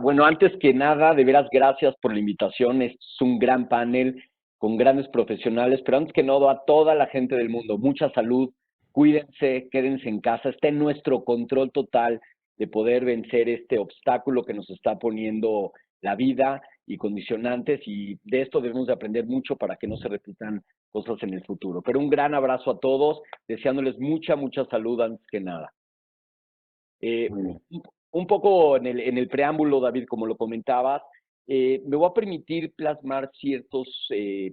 Bueno, antes que nada, de veras, gracias por la invitación. Es un gran panel con grandes profesionales, pero antes que nada, a toda la gente del mundo, mucha salud, cuídense, quédense en casa. Está en nuestro control total de poder vencer este obstáculo que nos está poniendo la vida y condicionantes, y de esto debemos de aprender mucho para que no se repitan cosas en el futuro. Pero un gran abrazo a todos, deseándoles mucha salud antes que nada. Eh, Muy bien. un poco en el preámbulo, David, como lo comentabas, me voy a permitir plasmar ciertos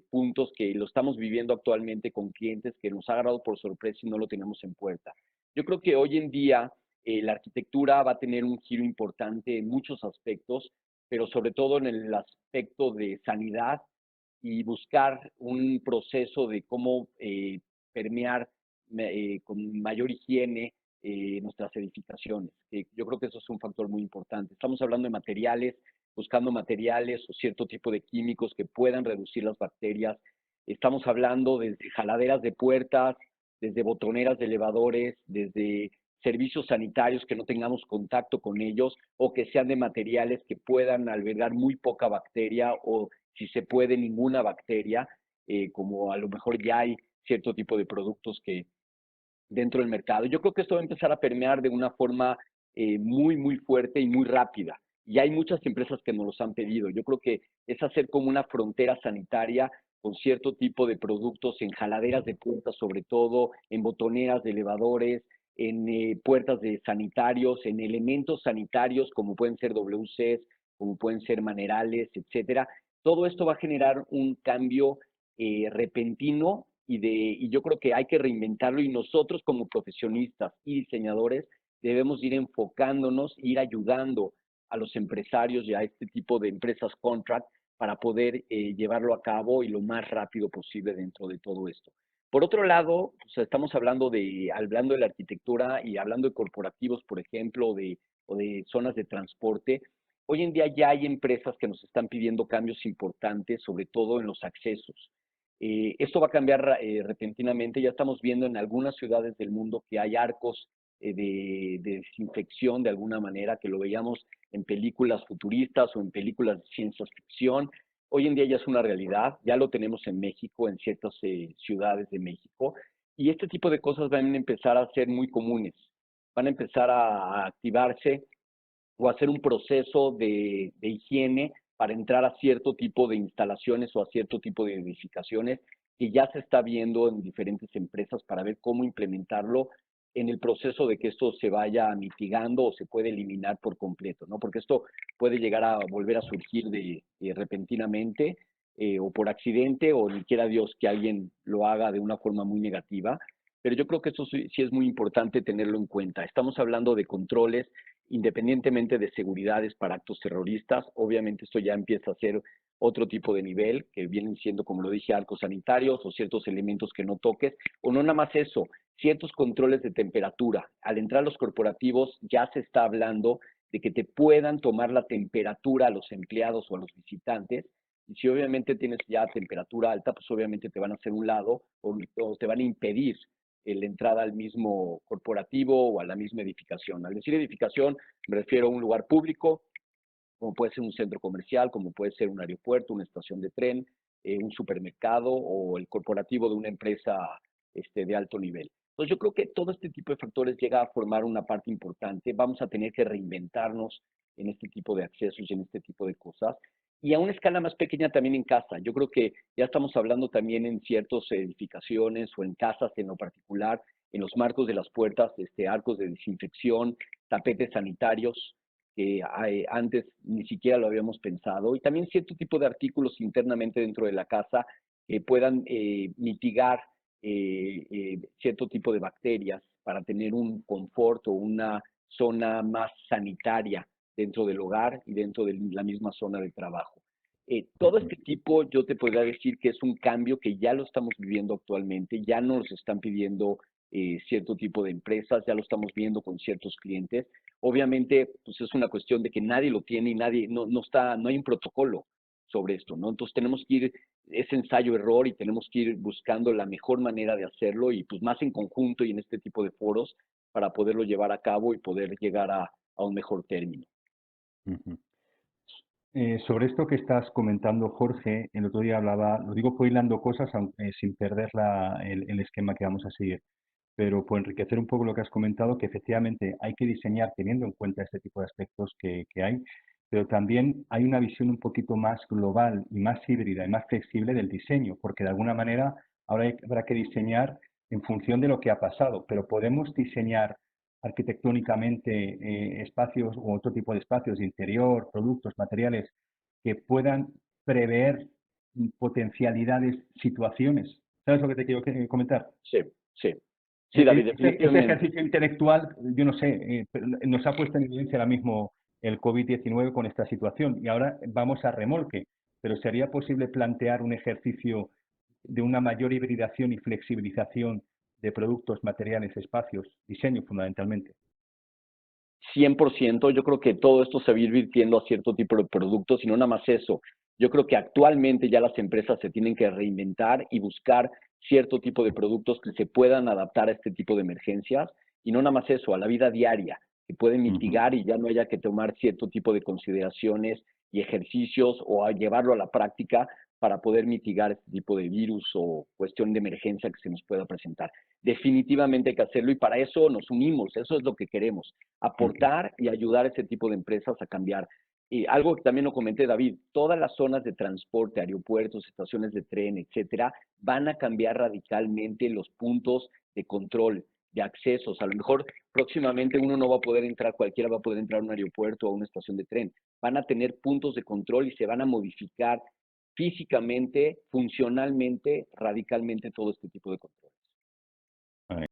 puntos que lo estamos viviendo actualmente con clientes que nos ha agarrado por sorpresa y no lo tenemos en puerta. Yo creo que hoy en día la arquitectura va a tener un giro importante en muchos aspectos, pero sobre todo en el aspecto de sanidad y buscar un proceso de cómo permear con mayor higiene nuestras edificaciones. Yo creo que eso es un factor muy importante. Estamos hablando de materiales, buscando materiales o cierto tipo de químicos que puedan reducir las bacterias. Estamos hablando desde jaladeras de puertas, desde botoneras de elevadores, desde servicios sanitarios que no tengamos contacto con ellos o que sean de materiales que puedan albergar muy poca bacteria o, si se puede, ninguna bacteria, como a lo mejor ya hay cierto tipo de productos que dentro del mercado. Yo creo que esto va a empezar a permear de una forma muy fuerte y muy rápida. Y hay muchas empresas que nos los han pedido. Yo creo que es hacer como una frontera sanitaria con cierto tipo de productos en jaladeras de puertas, sobre todo, en botoneras de elevadores, en puertas de sanitarios, en elementos sanitarios como pueden ser WCs, como pueden ser manerales, etcétera. Todo esto va a generar un cambio repentino y yo creo que hay que reinventarlo y nosotros como profesionistas y diseñadores debemos ir enfocándonos, ir ayudando a los empresarios y a este tipo de empresas contract para poder llevarlo a cabo y lo más rápido posible dentro de todo esto. Por otro lado, pues estamos hablando de la arquitectura y hablando de corporativos, por ejemplo, o de zonas de transporte. Hoy en día ya hay empresas que nos están pidiendo cambios importantes, sobre todo en los accesos. Esto va a cambiar repentinamente. Ya estamos viendo en algunas ciudades del mundo que hay arcos de desinfección de alguna manera, que lo veíamos en películas futuristas o en películas de ciencia ficción. Hoy en día ya es una realidad, ya lo tenemos en México, en ciertas ciudades de México, y este tipo de cosas van a empezar a ser muy comunes, van a empezar a activarse o hacer un proceso de higiene para entrar a cierto tipo de instalaciones o a cierto tipo de edificaciones que ya se está viendo en diferentes empresas para ver cómo implementarlo en el proceso de que esto se vaya mitigando o se puede eliminar por completo, ¿no? Porque esto puede llegar a volver a surgir repentinamente o por accidente o ni quiera Dios que alguien lo haga de una forma muy negativa. Pero yo creo que eso sí es muy importante tenerlo en cuenta. Estamos hablando de controles independientemente de seguridades para actos terroristas. Obviamente esto ya empieza a ser otro tipo de nivel, que vienen siendo, como lo dije, arcos sanitarios o ciertos elementos que no toques, o no nada más eso, ciertos controles de temperatura. Al entrar a los corporativos ya se está hablando de que te puedan tomar la temperatura a los empleados o a los visitantes, y si obviamente tienes ya temperatura alta, pues obviamente te van a hacer un lado o te van a impedir la entrada al mismo corporativo o a la misma edificación. Al decir edificación, me refiero a un lugar público, como puede ser un centro comercial, como puede ser un aeropuerto, una estación de tren, un supermercado o el corporativo de una empresa de alto nivel. Entonces yo creo que todo este tipo de factores llega a formar una parte importante. Vamos a tener que reinventarnos en este tipo de accesos y en este tipo de cosas. Y a una escala más pequeña también en casa. Yo creo que ya estamos hablando también en ciertas edificaciones o en casas en lo particular, en los marcos de las puertas, arcos de desinfección, tapetes sanitarios, que antes ni siquiera lo habíamos pensado, y también cierto tipo de artículos internamente dentro de la casa que puedan mitigar cierto tipo de bacterias para tener un confort o una zona más sanitaria dentro del hogar y dentro de la misma zona de trabajo. Todo Ujú. este tipo, yo te podría decir que es un cambio que ya lo estamos viviendo actualmente, ya nos están pidiendo cierto tipo de empresas, ya lo estamos viendo con ciertos clientes. Obviamente, pues es una cuestión de que nadie lo tiene y nadie, no hay un protocolo sobre esto, ¿no? Entonces tenemos que ir, es ensayo-error y tenemos que ir buscando la mejor manera de hacerlo y pues más en conjunto y en este tipo de foros para poderlo llevar a cabo y poder llegar a un mejor término. Ujú. Sobre esto que estás comentando, Jorge, el otro día hablaba, lo digo fue hilando cosas sin perder el esquema que vamos a seguir, pero por enriquecer un poco lo que has comentado, que efectivamente hay que diseñar teniendo en cuenta este tipo de aspectos que hay, pero también hay una visión un poquito más global y más híbrida y más flexible del diseño, porque de alguna manera ahora habrá que diseñar en función de lo que ha pasado, pero podemos diseñar arquitectónicamente espacios u otro tipo de espacios de interior, productos, materiales que puedan prever potencialidades, situaciones. ¿Sabes lo que te quiero comentar? Sí, sí. Sí, David, Ese definitivamente. ejercicio intelectual, yo no sé, nos ha puesto en evidencia ahora mismo el COVID-19 con esta situación y ahora vamos a remolque, pero ¿sería posible plantear un ejercicio de una mayor hibridación y flexibilización de productos, materiales, espacios, diseño fundamentalmente? 100%, yo creo que todo esto se va a ir virtiendo a cierto tipo de productos y no nada más eso. Yo creo que actualmente ya las empresas se tienen que reinventar y buscar cierto tipo de productos que se puedan adaptar a este tipo de emergencias y no nada más eso, a la vida diaria, que pueden Uh -huh. mitigar y ya no haya que tomar cierto tipo de consideraciones y ejercicios o a llevarlo a la práctica para poder mitigar este tipo de virus o cuestión de emergencia que se nos pueda presentar. Definitivamente hay que hacerlo y para eso nos unimos, eso es lo que queremos Okay. aportar y ayudar a ese tipo de empresas a cambiar. Y algo que también lo comenté, David, todas las zonas de transporte, aeropuertos, estaciones de tren, etcétera, van a cambiar radicalmente los puntos de control, de accesos. A lo mejor próximamente uno no va a poder entrar, cualquiera va a poder entrar a un aeropuerto o a una estación de tren. Van a tener puntos de control y se van a modificar físicamente, funcionalmente, radicalmente todo este tipo de control.